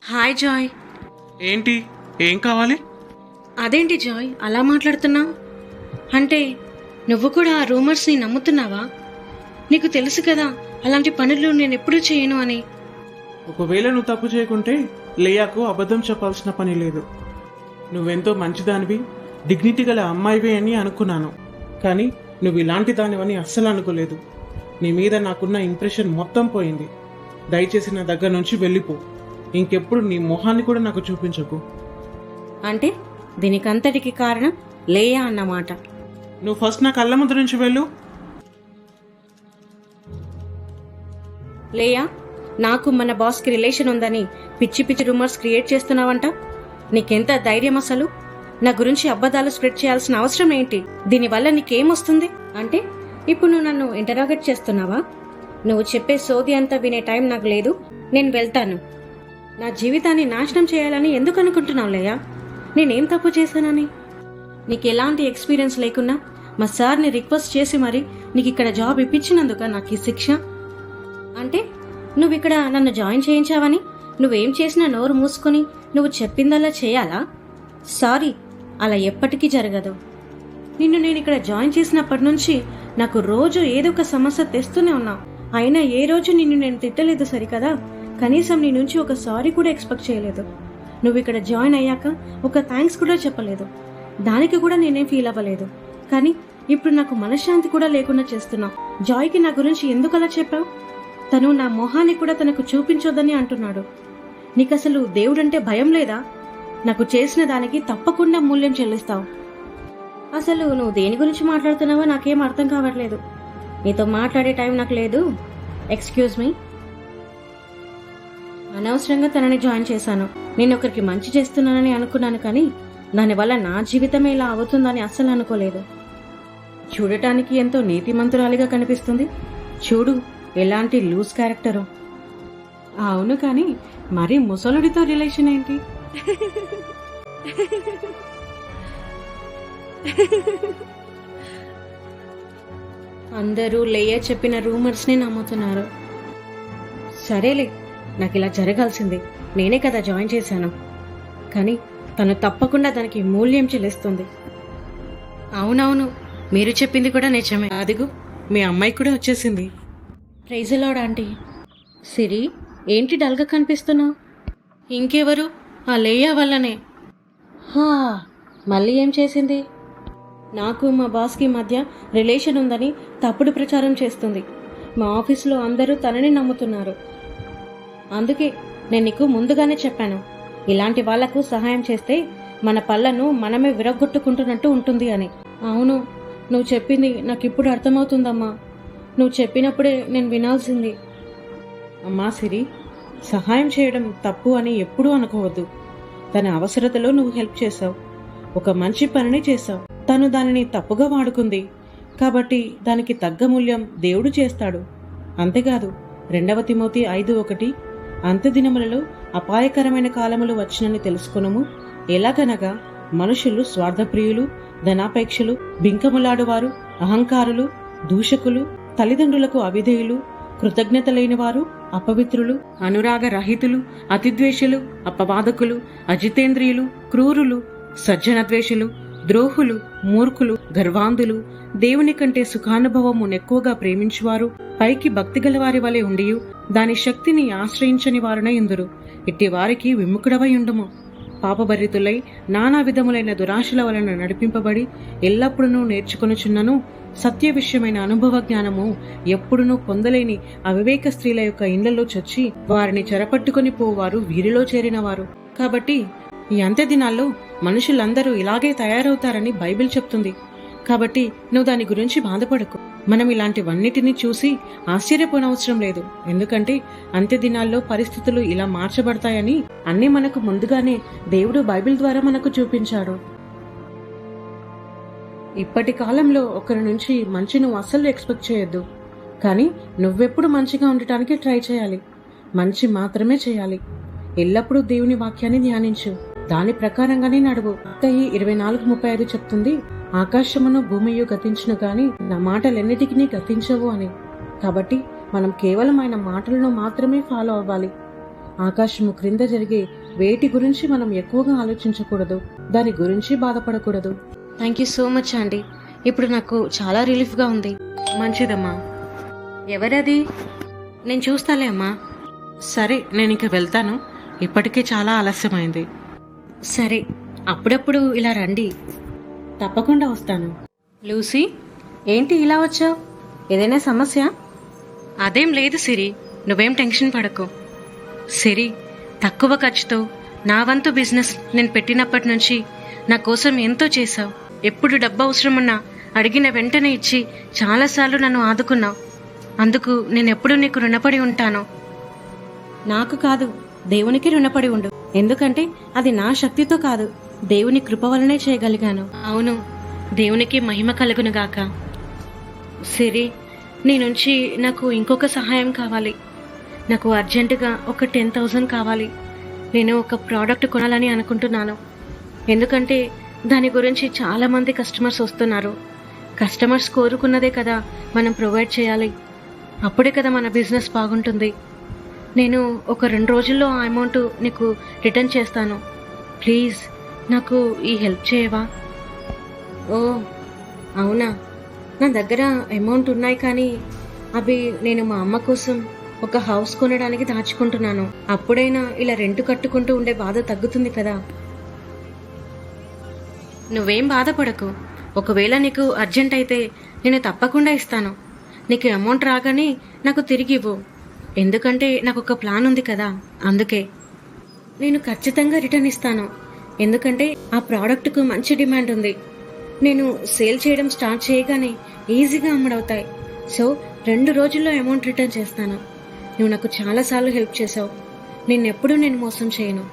Hi Joy. ఏంటి? ఏం కావాలి? అదేంటి జాయ్ అలా మాట్లాడుతున్నావు? అంటే నువ్వు కూడా ఆ రూమర్స్ని నమ్ముతున్నావా? నీకు తెలుసు కదా అలాంటి పనులు నేను ఎప్పుడూ చేయను అని. ఒకవేళ నువ్వు తప్పు చేయకుంటే లేయాకు అబద్ధం చెప్పాల్సిన పని లేదు. నువ్వెంతో మంచిదానివి, డిగ్నిటీ గల అమ్మాయివి అని అనుకున్నాను. కానీ నువ్వు ఇలాంటి దానివని అస్సలు అనుకోలేదు. నీ మీద నాకున్న ఇంప్రెషన్ మొత్తం పోయింది. దయచేసి నా దగ్గర నుంచి వెళ్ళిపో. ఇంకెప్పుడు నీ మొహాన్ని కూడా నాకు చూపించకు. అంటే దీనికంతటికి కారణం లేయా అన్నమాట. నువ్వు ఫస్ట్ నా కళ్ళ ముందు నుంచి వెళ్ళు. లేయా, నాకు మన బాస్కి రిలేషన్ ఉందని పిచ్చి పిచ్చి రూమర్స్ క్రియేట్ చేస్తున్నావంట. నీకెంత ధైర్యం అసలు? నా గురించి అబద్ధాలు స్ప్రెడ్ చేయాల్సిన అవసరం ఏంటి? దీనివల్ల నీకేమొస్తుంది? అంటే ఇప్పుడు నువ్వు నన్ను ఇంటరాగేట్ చేస్తున్నావా? నువ్వు చెప్పే సోది అంతా వినే టైం నాకు లేదు. నేను వెళ్తాను. నా జీవితాన్ని నాశనం చేయాలని ఎందుకు అనుకుంటున్నావు లేయా? నేనేం తప్పు చేశానని? నీకు ఎలాంటి ఎక్స్పీరియన్స్ లేకున్నా మా సార్ని రిక్వెస్ట్ చేసి మరి నీకు ఇక్కడ జాబ్ ఇప్పించినందుక నాకు ఈ శిక్ష? అంటే నువ్వు ఇక్కడ నన్ను జాయిన్ చేయించావని నువ్వేం చేసినా నోరు మూసుకొని నువ్వు చెప్పిందల్లా చేయాలా? సారీ, అలా ఎప్పటికీ జరగదు. నిన్ను నేను ఇక్కడ జాయిన్ చేసినప్పటి నుంచి నాకు రోజు ఏదో ఒక సమస్య తెస్తూనే ఉన్నావు. అయినా ఏ రోజు నిన్ను నేను తిట్టలేదు సరికదా? కనీసం నీ నుంచి ఒక సారీ కూడా ఎక్స్పెక్ట్ చేయలేదు. నువ్వు ఇక్కడ జాయిన్ అయ్యాక ఒక థ్యాంక్స్ కూడా చెప్పలేదు. దానికి కూడా నేనేం ఫీల్ అవ్వలేదు. కానీ ఇప్పుడు నాకు మనశ్శాంతి కూడా లేకుండా చేస్తున్నావు. జాయ్కి నా గురించి ఎందుకు అలా చెప్పావు? తను నా మొహాన్ని కూడా తనకు చూపించొద్దని అంటున్నాడు. నీకసలు దేవుడంటే భయం లేదా? నాకు చేసిన దానికి తప్పకుండా మూల్యం చెల్లిస్తావు. అసలు నువ్వు దేని గురించి మాట్లాడుతున్నావో నాకేం అర్థం కావట్లేదు. నీతో మాట్లాడే టైం నాకు లేదు. Excuse me. అనవసరంగా తనని జాయిన్ చేశాను. నేను ఒకరికి మంచి చేస్తున్నానని అనుకున్నాను, కానీ దానివల్ల నా జీవితమే ఇలా అవుతుందని అస్సలు అనుకోలేదు. చూడటానికి ఎంతో నీతిమంతురాలిగా కనిపిస్తుంది. చూడు ఎలాంటి లూజ్ క్యారెక్టరు. అవును, కానీ మరి ముసలుడితో రిలేషన్ ఏంటి? అందరూ లేయా చెప్పిన రూమర్స్ని నమ్ముతున్నారు. సరేలే, నాకు ఇలా జరగాల్సింది. నేనే కదా జాయిన్ చేశాను. కానీ తను తప్పకుండా దానికి మూల్యం చెల్లిస్తుంది. అవునవును, మీరు చెప్పింది కూడా నిజమే. అదిగో మీ అమ్మాయి కూడా వచ్చేసింది. Praise lord aunty. సిరి, ఏంటి డల్గా కనిపిస్తున్నావు? ఇంకెవరు? ఆ లేయా వల్లనే. హా, మళ్ళీ ఏం చేసింది? నాకు మా బాస్కి మధ్య రిలేషన్ ఉందని తప్పుడు ప్రచారం చేస్తుంది. మా ఆఫీసులో అందరూ తనని నమ్ముతున్నారు. అందుకే నేను నీకు ముందుగానే చెప్పాను, ఇలాంటి వాళ్లకు సహాయం చేస్తే మన పళ్ళను మనమే విరగొట్టుకుంటున్నట్టు ఉంటుంది అని. అవును, నువ్వు చెప్పింది నాకు ఇప్పుడు అర్థమవుతుందమ్మా. నువ్వు చెప్పినప్పుడే నేను వినాల్సింది. అమ్మా సిరి, సహాయం చేయడం తప్పు అని ఎప్పుడూ అనుకోవద్దు. తన అవసరతలో నువ్వు హెల్ప్ చేశావు. ఒక మంచి పనిని చేశావు. తను దానిని తప్పుగా వాడుకుంది కాబట్టి దానికి తగ్గ మూల్యం దేవుడు చేస్తాడు. అంతేకాదు, 2 తిమోతి 5:1 అంత్యదినములలో అపాయకరమైన కాలములు వచ్చినని తెలుసుకొనుము. ఎలాగనగా మనుషులు స్వార్థప్రియులు, ధనాపేక్షలు, బింకములాడువారు, అహంకారులు, దూషకులు, తల్లిదండ్రులకు అవిధేయులు, కృతజ్ఞత లేనివారు, అపవిత్రులు, అనురాగ రహితులు, అతిద్వేషులు, అపవాదకులు, అజితేంద్రియులు, క్రూరులు, సజ్జనద్వేషులు, ద్రోహులు, మూర్ఖులు, గర్వాంధులు, దేవుని కంటే సుఖానుభవము ఎక్కువగా ప్రేమించువారు, పైకి భక్తి గలవారి వలె ఉండియు దాని శక్తిని ఆశ్రయించని వారున ఇందురు. ఇట్టి వారికి విముఖుడవై ఉండుము. పాపభరితులై నానా విధములైన దురాశల వలన నడిపింపబడి ఎల్లప్పుడూ నేర్చుకొనుచున్నను సత్య విషయమైన అనుభవ జ్ఞానము ఎప్పుడునూ పొందలేని అవివేక స్త్రీల యొక్క ఇండ్లలో చొచ్చి వారిని చెరపట్టుకుని పోవారు వీరిలో చేరినవారు. కాబట్టి ఈ అంత్య దినాల్లో మనుషులందరూ ఇలాగే తయారవుతారని బైబిల్ చెప్తుంది. కాబట్టి నువ్వు దాని గురించి బాధపడకు. మనం ఇలాంటివన్నిటినీ చూసి ఆశ్చర్యపోనవసరం లేదు. ఎందుకంటే అంత్య దినాల్లో పరిస్థితులు ఇలా మార్చబడతాయని అన్నీ మనకు ముందుగానే దేవుడు బైబిల్ ద్వారా మనకు చూపించాడు. ఇప్పటి కాలంలో ఒకరి నుంచి మంచి నువ్వు అస్సలు ఎక్స్పెక్ట్ చేయొద్దు. కానీ నువ్వెప్పుడు మంచిగా ఉండటానికి ట్రై చేయాలి. మంచి మాత్రమే చేయాలి. ఎల్లప్పుడూ దేవుని వాక్యాన్ని ధ్యానించు. దాని ప్రకారంగానే నడువు. మత్తయి 24:35 చెప్తుంది, ఆకాశమును భూమియు గతించును గాని నా మాటలెన్నిటికీ గతించవు అని. కాబట్టి మనం కేవలం ఆయన మాటలను మాత్రమే ఫాలో అవ్వాలి. ఆకాశము క్రింద జరిగే వేటి గురించి మనం ఎక్కువగా ఆలోచించకూడదు, దాని గురించి బాధపడకూడదు. Thank you so much aunty. ఇప్పుడు నాకు చాలా రిలీఫ్గా ఉంది. మంచిదమ్మా. ఎవరది? నేను చూస్తాలే అమ్మా. సరే, నేను ఇంక వెళ్తాను. ఇప్పటికే చాలా ఆలస్యమైంది. సరే, అప్పుడప్పుడు ఇలా రండి. తప్పకుండా వస్తాను. లూసీ, ఏంటి ఇలా వచ్చావు? ఏదైనా సమస్య? అదేం లేదు సిరి, నువ్వేం టెన్షన్ పడకు. సిరి, తక్కువ ఖర్చుతో నా వంతు బిజినెస్ నేను పెట్టినప్పటి నుంచి నా కోసం ఎంతో చేశావు. ఎప్పుడు డబ్బు అవసరమున్నా అడిగిన వెంటనే ఇచ్చి చాలాసార్లు నన్ను ఆదుకున్నావు. అందుకు నేను ఎప్పుడూ నీకు రుణపడి ఉంటాను. నాకు కాదు, దేవునికి రుణపడి ఉండు. ఎందుకంటే అది నా శక్తితో కాదు, దేవుని కృప వలనే చేయగలిగాను. అవును, దేవునికి మహిమ కలుగునుగాక. సిరి, నీ నుంచి నాకు ఇంకొక సహాయం కావాలి. నాకు అర్జెంటుగా ఒక 10,000 కావాలి. నేను ఒక ప్రోడక్ట్ కొనాలని అనుకుంటున్నాను. ఎందుకంటే దాని గురించి చాలామంది కస్టమర్స్ వస్తున్నారు. కస్టమర్స్ కోరుకున్నదే కదా మనం ప్రొవైడ్ చేయాలి. అప్పుడే కదా మన బిజినెస్ బాగుంటుంది. నేను ఒక 2 రోజుల్లో ఆ అమౌంట్ నీకు రిటర్న్ చేస్తాను. ప్లీజ్ నాకు ఈ హెల్ప్ చేయవా? ఓ అవునా, నా దగ్గర అమౌంట్ ఉన్నాయి, కానీ అవి నేను మా అమ్మ కోసం ఒక హౌస్ కొనడానికి దాచుకుంటున్నాను. అప్పుడైనా ఇలా రెంట్ కట్టుకుంటూ ఉండే బాధ తగ్గుతుంది కదా. నువ్వేం బాధపడకు. ఒకవేళ నీకు అర్జెంట్ అయితే నేను తప్పకుండా ఇస్తాను. నీకు అమౌంట్ రాగానే నాకు తిరిగి ఇవ్వు. ఎందుకంటే నాకు ఒక ప్లాన్ ఉంది కదా, అందుకే. నేను ఖచ్చితంగా రిటర్న్ ఇస్తాను. ఎందుకంటే ఆ ప్రోడక్ట్కు మంచి డిమాండ్ ఉంది. నేను సేల్ చేయడం స్టార్ట్ చేయగానే ఈజీగా అమ్ముడవుతాయి. సో 2 రోజుల్లో అమౌంట్ రిటర్న్ చేస్తాను. నువ్వు నాకు చాలాసార్లు హెల్ప్ చేసావు. నిన్నెప్పుడూ నేను మోసం చేయను.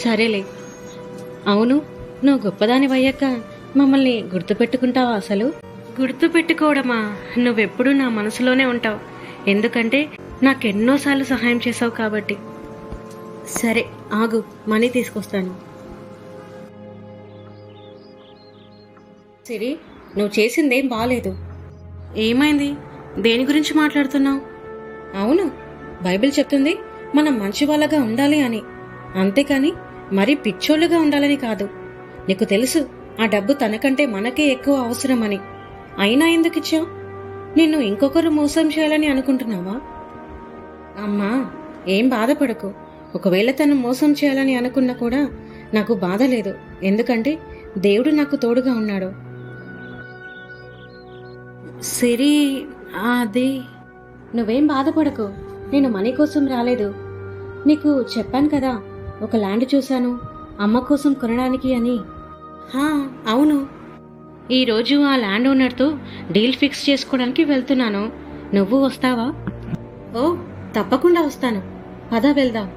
సరేలే. అవును, నువ్వు గొప్పదానివయ్యాక మమ్మల్ని గుర్తుపెట్టుకుంటావా? అసలు గుర్తుపెట్టుకోవడమా? నువ్వెప్పుడూ నా మనసులోనే ఉంటావు. ఎందుకంటే నాకెన్నోసార్లు సహాయం చేసావు కాబట్టి. సరే ఆగు, మనీ తీసుకొస్తాను. సిరి, నువ్వు చేసిందేం బాలేదు. ఏమైంది? దేని గురించి మాట్లాడుతున్నావు? అవును, బైబిల్ చెప్తుంది మనం మంచి వాళ్ళగా ఉండాలి అని. అంతేకాని మరీ పిచ్చోళ్ళుగా ఉండాలని కాదు. నీకు తెలుసు ఆ డబ్బు తనకంటే మనకే ఎక్కువ అవసరమని. అయినా ఎందుకు ఇచ్చావు? నిన్ను ఇంకొకరు మోసం చేయాలని అనుకుంటున్నావా? అమ్మా, ఏం బాధపడకు. ఒకవేళ తను మోసం చేయాలని అనుకున్నా కూడా నాకు బాధ లేదు. ఎందుకంటే దేవుడు నాకు తోడుగా ఉన్నాడు. సిరి, అది నువ్వేం బాధపడకు. నేను మనీ కోసం రాలేదు. నీకు చెప్పాను కదా, ఒక ల్యాండ్ చూశాను అమ్మ కోసం కొనడానికి అని. అవును, ఈరోజు ఆ ల్యాండ్ ఓనర్తో డీల్ ఫిక్స్ చేసుకోవడానికి వెళ్తున్నాను. నువ్వు వస్తావా? ఓ తప్పకుండా వస్తాను. పద వెళ్దాం.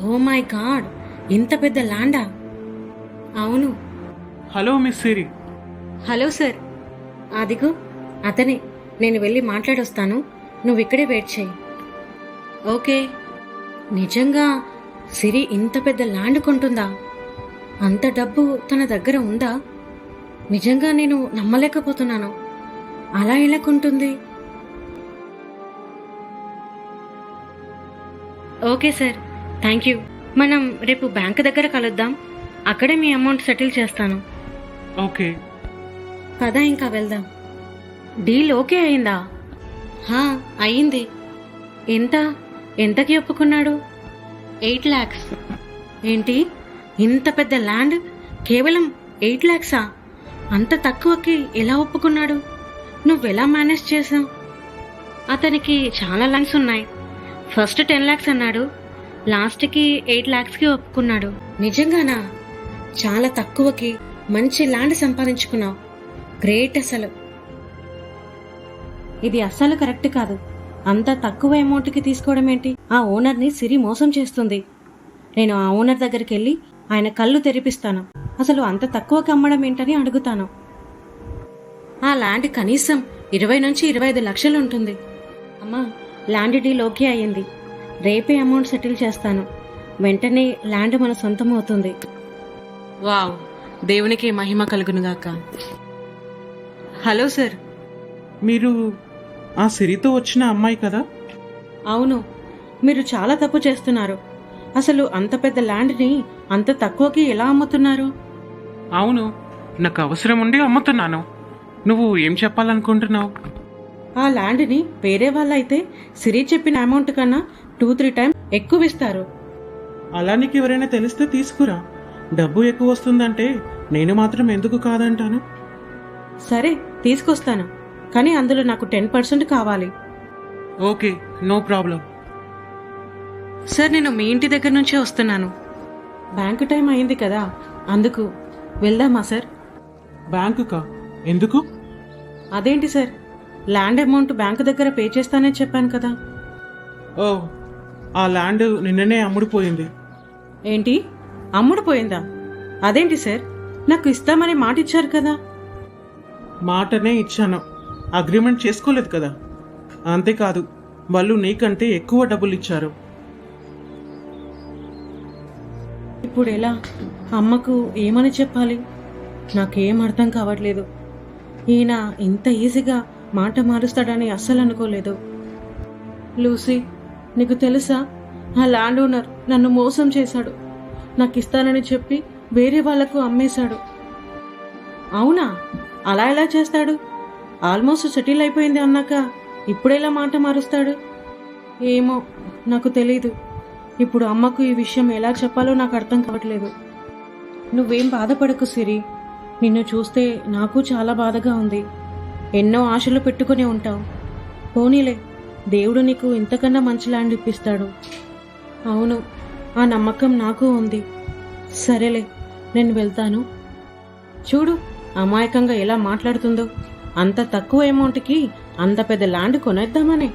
ఓ మై గాడ్, ఇంత పెద్ద ల్యాండా? అవును. Hello miss Siri. Hello sir. అదిగో అతనే. నేను వెళ్ళి మాట్లాడొస్తాను, నువ్వు ఇక్కడే వెయిట్ చేయి. ఓకే. నిజంగా సిరి ఇంత పెద్ద ల్యాండ్ కొంటుందా? అంత డబ్బు తన దగ్గర ఉందా? నిజంగా నేను నమ్మలేకపోతున్నాను. అలా ఎలా కొంటుంది? Okay sir, thank you. మనం రేపు బ్యాంక్ దగ్గర కలుద్దాం. అక్కడే మీ అమౌంట్ సెటిల్ చేస్తాను. ఓకే. పద ఇంకా వెళ్దాం. డీల్ ఓకే అయిందా? అయింది. ఎంతకి ఒప్పుకున్నాడు? 8 lakhs. ఏంటి, ఇంత పెద్ద ల్యాండ్ కేవలం 8 lakhs? అంత తక్కువకి ఎలా ఒప్పుకున్నాడు? నువ్వెలా మేనేజ్ చేసావు? అతనికి చాలా ల్యాండ్స్ ఉన్నాయి. ఫస్ట్ 10 lakhs అన్నాడు, లాస్ట్కి 8 lakhsకి ఒప్పుకున్నాడు. నిజంగానా? చాలా తక్కువకి మంచి ల్యాండ్ సంపాదించుకున్నావు. గ్రేట్ అసలు. ఇది అస్సలు కరెక్ట్ కాదు. అంత తక్కువ అమౌంట్కి తీసుకోవడం ఏంటి? ఆ ఓనర్ని సిరి మోసం చేస్తుంది. నేను ఆ ఓనర్ దగ్గరికి వెళ్ళి ఆయన కళ్ళు తెరిపిస్తాను. అసలు అంత తక్కువకి అమ్మడం ఏంటని అడుగుతాను. ఆ ల్యాండ్ కనీసం 20 నుంచి 25 లక్షలు ఉంటుంది. అమ్మా, ల్యాండ్ డీల్ ఓకే అయ్యింది. రేపే అమౌంట్ సెటిల్ చేస్తాను. వెంటనే ల్యాండ్ మన సొంతం అవుతుంది. వావ్, దేవునికి మహిమ కలుగునుగాక. Hello sir. మీరు ఆ సిరితో వచ్చిన అమ్మాయి కదా? అవును, మీరు చాలా తప్పు చేస్తున్నారు. అసలు అంత పెద్ద ల్యాండ్ని అంత తక్కువకి ఎలా అమ్ముతున్నారు? అవును, నాకు అవసరం ఉండి అమ్ముతున్నాను. నువ్వు ఏం చెప్పాలనుకుంటున్నావు? ఆ ల్యాండ్ని వేరే వాళ్ళైతే సిరి చెప్పిన అమౌంట్ కన్నా 2-3 టైమ్స్ ఎక్కువ ఇస్తారు. అలా నీకు ఎవరైనా తెలిస్తే తీసుకురా. డబ్బు ఎక్కువ వస్తుందంటే నేను మాత్రం ఎందుకు కాదంటాను? సరే, తీసుకొస్తాను. కానీ అందులో నాకు 10% కావాలి. Okay, no problem. సార్, నేను మీ ఇంటి దగ్గర నుంచే వస్తున్నాను. బ్యాంకు టైం అయింది కదా, అందుకు. వెళ్దామా సార్? బ్యాంకుకా? ఎందుకు? అదేంటి సార్, ల్యాండ్ అమౌంట్ బ్యాంకు దగ్గర పే చేస్తానని చెప్పాను కదా. ఓ, ఆ ల్యాండ్ నిన్ననే అమ్ముడుపోయింది. ఏంటి, అమ్ముడు పోయిందా? అదేంటి సార్, నాకు ఇస్తామని మాట ఇచ్చారు కదా. మాటనే ఇచ్చాను, అగ్రిమెంట్ చేసుకోలేదు కదా. అంతేకాదు, వాళ్ళు నీకంటే ఎక్కువ డబ్బులు ఇచ్చారు. ఇప్పుడు ఎలా? అమ్మకు ఏమని చెప్పాలి? నాకేం అర్థం కావట్లేదు. ఈయన ఇంత ఈజీగా మాట మారుస్తాడని అస్సలు అనుకోలేదు. లూసీ, నీకు తెలుసా, ఆ ల్యాండ్ ఓనర్ నన్ను మోసం చేశాడు. నాకు ఇస్తానని చెప్పి వేరే వాళ్లకు అమ్మేశాడు. అవునా? అలా ఎలా చేస్తాడు? ఆల్మోస్ట్ సెటిల్ అయిపోయింది అన్నాక ఇప్పుడెలా మాట మారుస్తాడు? ఏమో, నాకు తెలీదు. ఇప్పుడు అమ్మకు ఈ విషయం ఎలా చెప్పాలో నాకు అర్థం కావట్లేదు. నువ్వేం బాధపడకు సిరి. నిన్ను చూస్తే నాకు చాలా బాధగా ఉంది. ఎన్నో ఆశలు పెట్టుకుని ఉంటావు. పోనీలే, దేవుడు నీకు ఇంతకన్నా మంచి ల్యాండ్ ఇప్పిస్తాడు. అవును, ఆ నమ్మకం నాకు ఉంది. సరేలే, నేను వెళ్తాను. చూడు, అమాయకంగా ఎలా మాట్లాడుతుందో. అంత తక్కువ అమౌంట్కి అంత పెద్ద ల్యాండ్ కొనేద్దామని.